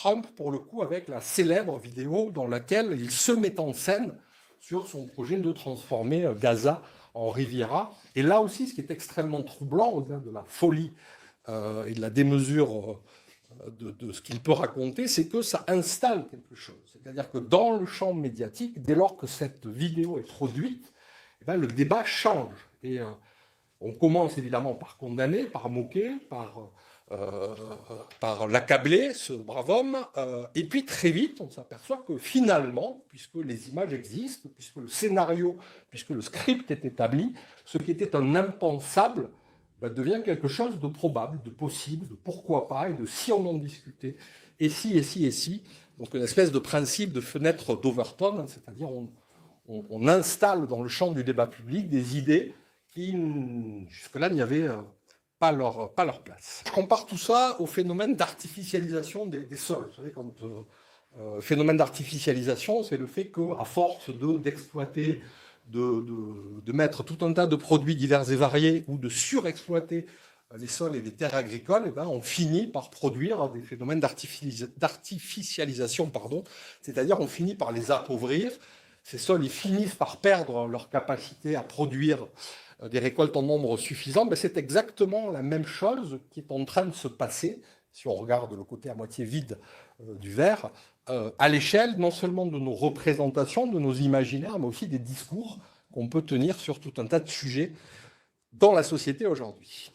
Trump, pour le coup, avec la célèbre vidéo dans laquelle il se met en scène sur son projet de transformer Gaza en Riviera. Et là aussi, ce qui est extrêmement troublant, au-delà de la folie et de la démesure de ce qu'il peut raconter, c'est que ça installe quelque chose. C'est-à-dire que dans le champ médiatique, dès lors que cette vidéo est produite, eh bien, le débat change. Et on commence évidemment par condamner, par moquer, par l'accabler, ce brave homme. Et puis très vite, on s'aperçoit que finalement, puisque les images existent, puisque le scénario, puisque le script est établi, ce qui était un impensable devient quelque chose de probable, de possible, de pourquoi pas, et de si on en discutait, et si, et si, et si. Donc une espèce de principe de fenêtre d'Overton, c'est-à-dire on installe dans le champ du débat public des idées qui, jusque-là, n'y avaient pas leur place. Je compare tout ça au phénomène d'artificialisation des sols. Vous savez, quand phénomène d'artificialisation, c'est le fait qu'à force d'exploiter, de mettre tout un tas de produits divers et variés ou de surexploiter les sols et les terres agricoles, eh ben, on finit par produire des phénomènes d'artificialisation, c'est-à-dire on finit par les appauvrir. Ces sols, ils finissent par perdre leur capacité à produire des récoltes en nombre suffisant. Ben, c'est exactement la même chose qui est en train de se passer, si on regarde le côté à moitié vide du verre, à l'échelle non seulement de nos représentations, de nos imaginaires, mais aussi des discours qu'on peut tenir sur tout un tas de sujets dans la société aujourd'hui.